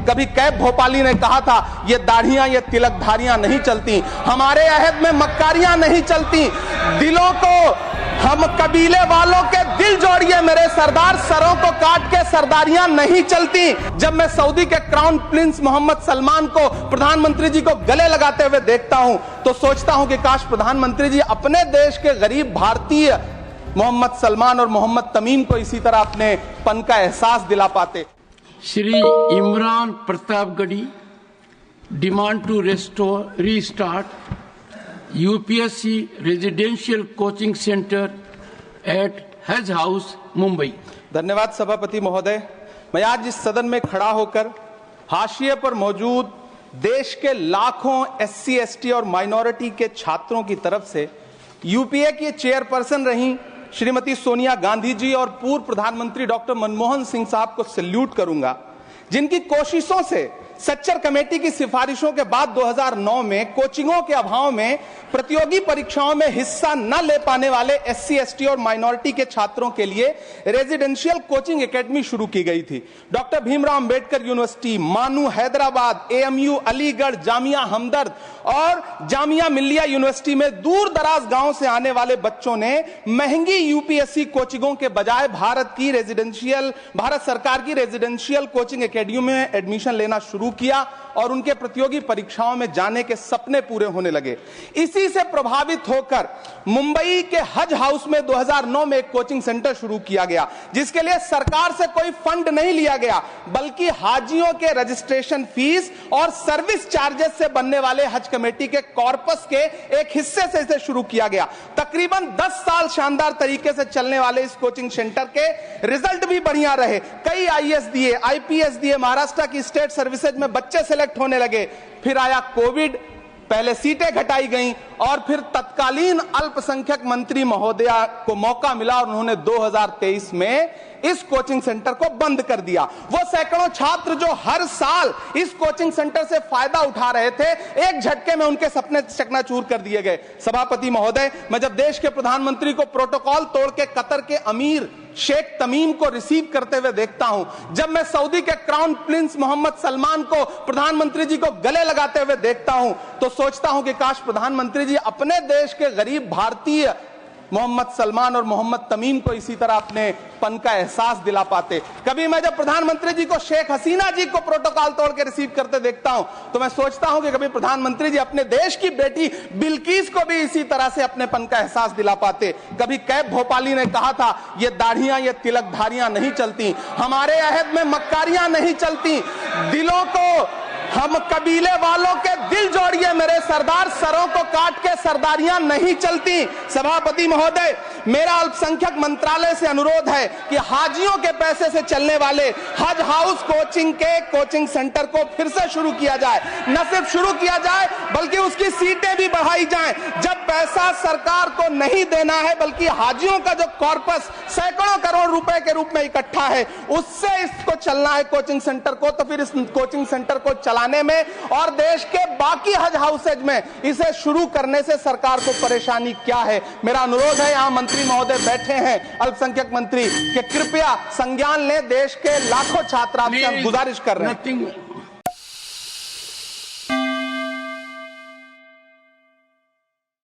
कभी कैब भोपाली ने कहा था, ये दाढ़ियां ये तिलकधारियां नहीं चलती, हमारे अहद में मक्कारियां नहीं चलती। दिलों को हम कबीले वालों के दिल जोड़िए मेरे सरदार, सरों को काट के सरदारियां नहीं चलती। जब मैं सऊदी के क्राउन प्रिंस मोहम्मद सलमान को प्रधानमंत्री जी को गले लगाते हुए देखता हूं तो सोचता हूं कि काश प्रधानमंत्री जी अपने देश के गरीब भारतीय मोहम्मद सलमान और मोहम्मद तमीम को इसी तरह अपने पन का एहसास दिला पाते। Shri Imran Pratapgarhi demand to restart UPSC residential coaching centre at Haj house Mumbai. धन्यवाद सभापति महोदय। मैं आज इस सदन में खड़ा होकर हाशिए पर मौजूद देश के लाखों SC ST और माइनॉरिटी के छात्रों की तरफ से यूपीए की चेयरपर्सन रही श्रीमती सोनिया गांधी जी और पूर्व प्रधानमंत्री डॉक्टर मनमोहन सिंह साहब को सैल्यूट करूंगा, जिनकी कोशिशों से सच्चर कमेटी की सिफारिशों के बाद 2009 में कोचिंगों के अभाव में प्रतियोगी परीक्षाओं में हिस्सा न ले पाने वाले SC ST और माइनॉरिटी के छात्रों के लिए रेजिडेंशियल कोचिंग एकेडमी शुरू की गई थी। डॉक्टर भीमराव अंबेडकर यूनिवर्सिटी, मानू हैदराबाद, AMU अलीगढ़, जामिया हमदर्द और जामिया मिल्लिया यूनिवर्सिटी में दूर दराज गांव से आने वाले बच्चों ने महंगी UPSC कोचिंगों के बजाय भारत सरकार की रेजिडेंशियल कोचिंग एकेडमी में एडमिशन लेना शुरू किया और उनके प्रतियोगी परीक्षाओं में जाने के सपने पूरे होने लगे। इसी से प्रभावित होकर मुंबई के हज हाउस में 2009 में एक कोचिंग सेंटर शुरू किया गया, जिसके लिए सरकार से कोई फंड नहीं लिया गया, बल्कि हाजियों के रजिस्ट्रेशन फीस और सर्विस चार्जेस से बनने वाले हज कमेटी के कॉर्पस के एक हिस्से से इसे शुरू किया गया। तकरीबन 10 साल शानदार तरीके से चलने वाले इस कोचिंग सेंटर के रिजल्ट भी बढ़िया रहे। कई IAS दिए, IPS दिए, महाराष्ट्र की स्टेट सर्विसेज में बच्चे सेलेक्ट होने लगे। फिर आया कोविड, पहले सीटें घटाई गईं और फिर तत्कालीन अल्पसंख्यक मंत्री महोदया को मौका मिला और उन्होंने 2023 में इस कोचिंग सेंटर को बंद कर दिया। वो सैकड़ों छात्र जो हर साल इस कोचिंग सेंटर से फायदा उठा रहे थे, एक झटके में उनके सपने चकनाचूर कर दिए गए। सभापति महोदय, मैं जब देश के प्रधानमंत्री को प्रोटोकॉल तोड़ के कतर के अमीर शेख तमीम को रिसीव करते हुए देखता हूं, जब मैं सऊदी के क्राउन प्रिंस मोहम्मद सलमान को प्रधानमंत्री जी को गले लगाते हुए देखता हूं तो सोचता हूं कि काश प्रधानमंत्री जी अपने देश के गरीब भारतीय मोहम्मद सलमान और मोहम्मद तमीम को इसी तरह अपने पन का एहसास दिला पाते। कभी मैं जब प्रधानमंत्री जी को शेख हसीना जी को प्रोटोकॉल तोड़ के रिसीव करते देखता हूं तो मैं सोचता हूं कि कभी प्रधानमंत्री जी अपने देश की बेटी बिल्किस को भी इसी तरह से अपने पन का एहसास दिला पाते। कभी कैब भोपाली ने कहा था, ये दाढ़ियां ये तिलकधारियां नहीं चलती, हमारे अहद में मक्कारियां नहीं चलती। दिलों को हम कबीले वालों के दिल जोड़िए मेरे सरदार, सरों को काट के सरदारियां नहीं चलती। सभापति महोदय, मेरा अल्पसंख्यक मंत्रालय से अनुरोध है कि हाजियों के पैसे से चलने वाले हज हाउस कोचिंग के कोचिंग सेंटर को फिर से शुरू किया जाए। न सिर्फ शुरू किया जाए बल्कि उसकी सीटें भी बढ़ाई जाएं। जब पैसा सरकार को नहीं देना है बल्कि हाजियों का जो कॉर्पस सैकड़ों करोड़ रुपए के रूप में इकट्ठा है, उससे इसको चलना है कोचिंग सेंटर को, तो फिर इस कोचिंग सेंटर को चलाने में और देश के बाकी हज हाउसेज में इसे शुरू करने से सरकार को परेशानी क्या है। मेरा अनुरोध है, यहां मंत्री महोदय बैठे हैं, अल्पसंख्यक मंत्री, कि कृपया संज्ञान लें। देश के लाखों छात्र आपसे गुजारिश कर रहे हैं।